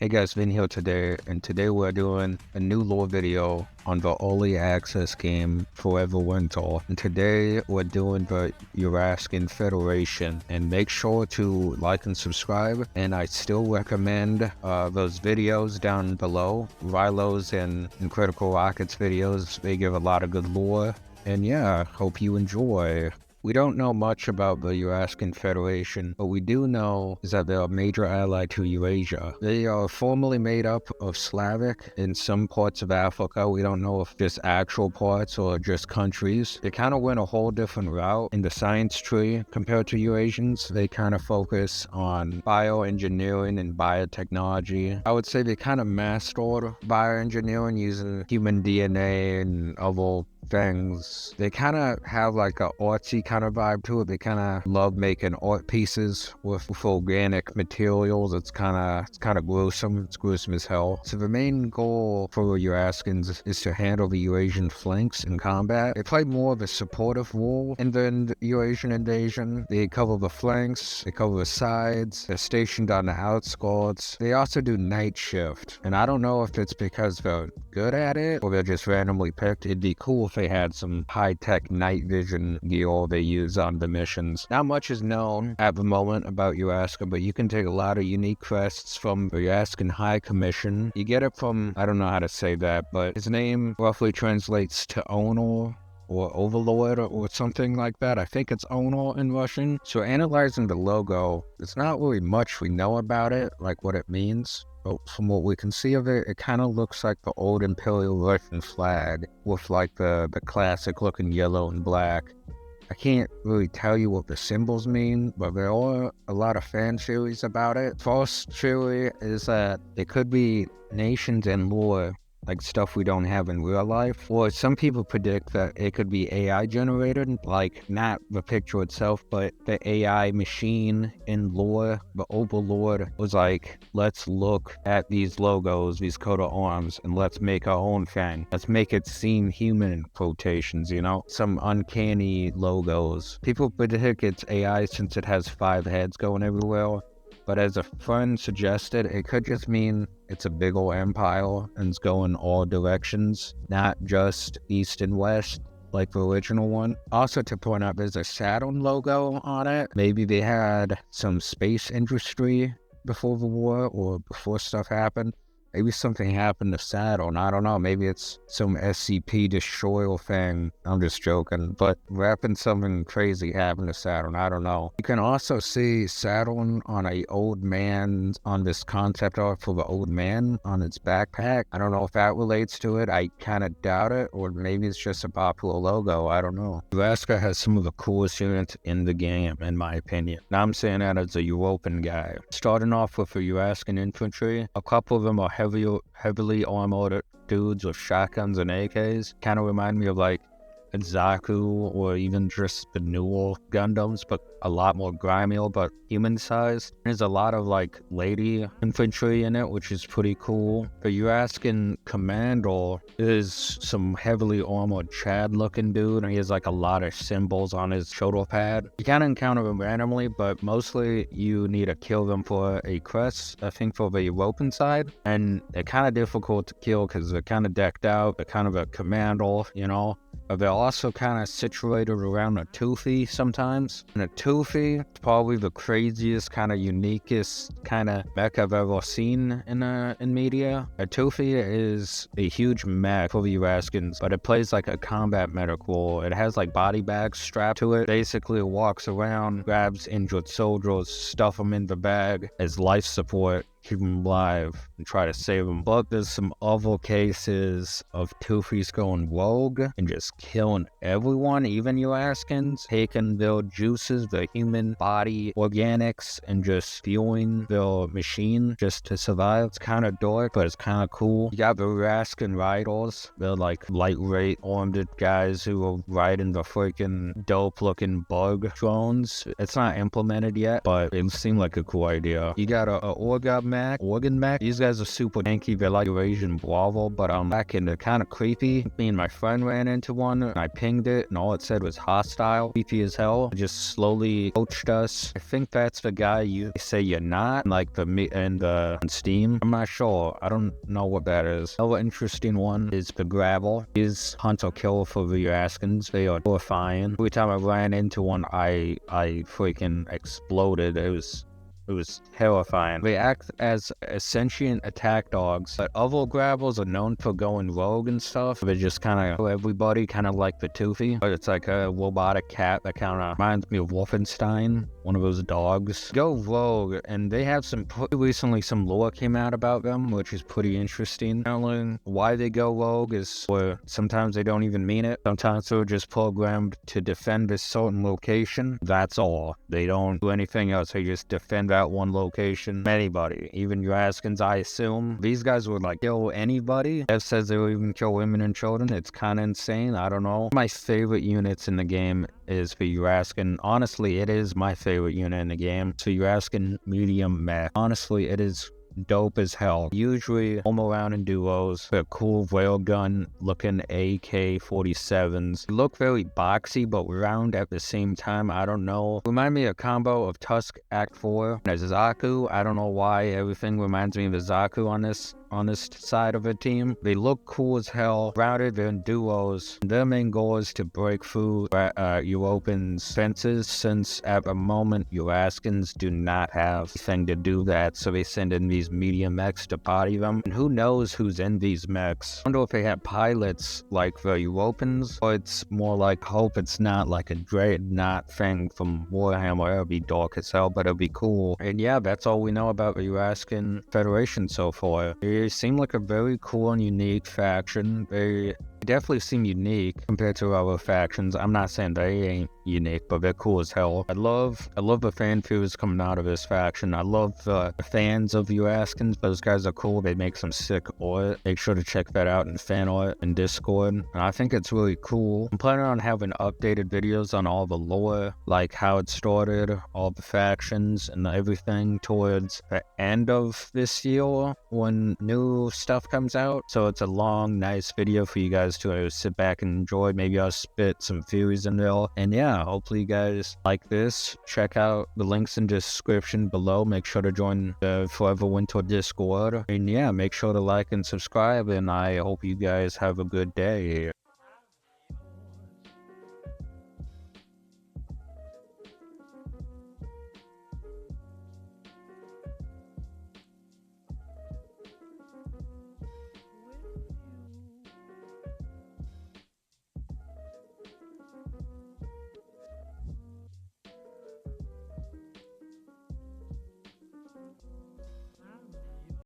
Hey guys, Vin here today, and today we're doing a new lore video on the early access game Forever Winter. And today we're doing the Euruska Federation, and make sure to like and subscribe. And I still recommend those videos down below, Rilo's and Critical Rockets videos. They give a lot of good lore, and yeah, hope you enjoy. We don't know much about the Euruska Federation, but we do know is that they're a major ally to Eurasia. They are formerly made up of Slavic in some parts of Africa. We don't know if just actual parts or just countries. They kind of went a whole different route in the science tree compared to Eurasians. They kind of focus on bioengineering and biotechnology. I would say they kind of mastered bioengineering using human DNA and other things. They kind of have like a artsy kind of vibe to it. They kind of love making art pieces with organic materials. It's kind of gruesome. It's gruesome as hell. So the main goal for Euruskans is to handle the Eurasian flanks in combat. They play more of a supportive role in the Eurasian invasion. They cover the flanks. They cover the sides. They're stationed on the outskirts. They also do night shift. And I don't know if it's because they're good at it or they're just randomly picked. It'd be cool if they had some high-tech night vision gear they use on the missions. Not much is known at the moment about Euruska, but you can take a lot of unique quests from the Euruskan High Commission. You get it from, I don't know how to say that, but his name roughly translates to owner or overlord or something like that. I think it's owner in Russian. So analyzing the logo, there's not really much we know about it, like what it means. But from what we can see of it, it kind of looks like the old Imperial Russian flag with like the classic looking yellow and black. I can't really tell you what the symbols mean, but there are a lot of fan theories about it. First theory is that it could be nations and lore, like stuff we don't have in real life. Or some people predict that it could be AI generated, like not the picture itself, but the AI machine in lore. The Overlord was like, let's look at these logos, these coat of arms, and let's make our own thing. Let's make it seem human in quotations, you know? Some uncanny logos. People predict it's AI since it has 5 heads going everywhere. But as a friend suggested, it could just mean it's a big ol' empire and it's going all directions, not just east and west like the original one. Also to point out, there's a Saturn logo on it. Maybe they had some space industry before the war or before stuff happened. Maybe something happened to Saturn. I don't know. Maybe it's some SCP destroyer thing. I'm just joking. But rapping something crazy happened to Saturn. I don't know. You can also see Saturn on a old man, on this concept art for the old man on its backpack. I don't know if that relates to it. I kind of doubt it. Or maybe it's just a popular logo. I don't know. Euruska has some of the coolest units in the game, in my opinion. Now I'm saying that as a European guy. Starting off with the Euruska Infantry, a couple of them are heavily armored dudes with shotguns and AKs. Kind of remind me of like Zaku or even just the newer Gundams, but a lot more grimier, but human sized. There's a lot of like lady infantry in it, which is pretty cool. The Euruskan commander is some heavily armored Chad looking dude, and he has like a lot of symbols on his shoulder pad. You can encounter them randomly, but mostly you need to kill them for a quest, I think for the European side. And they're kind of difficult to kill because they're kind of decked out. They're kind of a commander, you know. They're also kind of situated around a Toothy sometimes. And a Toothy is probably the craziest, kind of uniquest kind of mech I've ever seen in media. A Toothy is a huge mech for the Euruskans, but it plays like a combat medic role. It has like body bags strapped to it. Basically, it walks around, grabs injured soldiers, stuff them in the bag as life support, keep them alive and try to save them. But there's some other cases of Toofies going rogue and just killing everyone, even Euruskans, taking their juices, their human body organics, and just fueling their machine just to survive. It's kind of dark, but it's kind of cool. You got the Euruskan riders. They're like lightweight armed guys who are riding the freaking dope looking bug drones. It's not implemented yet, but it seemed like a cool idea. You got a Orgab mech, organ mech. These guys are super tanky. They're like Eurasian Bravo, but back in, they're kind of creepy. Me and my friend ran into one, and I pinged it, and all it said was hostile. Creepy as hell. It just slowly poached us. I think that's the guy you say you're not, like the on Steam. I'm not sure. I don't know what that is. Another interesting one is the gravel. He's hunter killer for the Askins. They are horrifying. Every time I ran into one, I freaking exploded. It was terrifying. They act as sentient attack dogs, but other gravels are known for going rogue and stuff. They just kind of everybody, kind of like the Toothy, but it's like a robotic cat that kind of reminds me of Wolfenstein, one of those dogs. Go rogue, and they have recently some lore came out about them, which is pretty interesting. Why they go rogue is where sometimes they don't even mean it. Sometimes they're just programmed to defend a certain location. That's all. They don't do anything else. They just defend that one location. Anybody, even your Askins, I assume. These guys would like kill anybody. Dev says they will even kill women and children. It's kind of insane. I don't know. My favorite units in the game is for Euraskin. Honestly, it is my favorite unit in the game. So Euraskin medium mech. Honestly, it is dope as hell. Usually home around in duos. They're cool railgun looking AK-47s. They look very boxy but round at the same time. I don't know. Remind me of a combo of Tusk Act 4 and a Zaku. I don't know why everything reminds me of the Zaku on this side of a team. They look cool as hell. Rounded, they're in duos. Their main goal is to break through Europeans' fences, since at the moment Euraskins do not have anything to do that, so they send in these medium mechs to body them. And who knows who's in these mechs? I wonder if they have pilots like the Europeans, or it's more like, hope it's not like a dreadnought thing from Warhammer. It'll be dark as hell, but it'll be cool. And yeah, that's all we know about the Euraskin Federation so far. They seem like a very cool and unique faction. They definitely seem unique compared to other factions. I'm not saying they ain't unique, but they're cool as hell. I love the fan theories coming out of this faction. I love the fans of Euraskins. Those guys are cool. They make some sick art. Make sure to check that out in fan art and Discord. And I think it's really cool. I'm planning on having updated videos on all the lore, like how it started, all the factions, and everything towards the end of this year when new stuff comes out. So it's a long, nice video for you guys to sit back and enjoy. Maybe I'll spit some theories in there. And yeah, hopefully you guys like this. Check out the links in the description below. Make sure to join the Forever Winter Discord. And yeah, make sure to like and subscribe. And I hope you guys have a good day.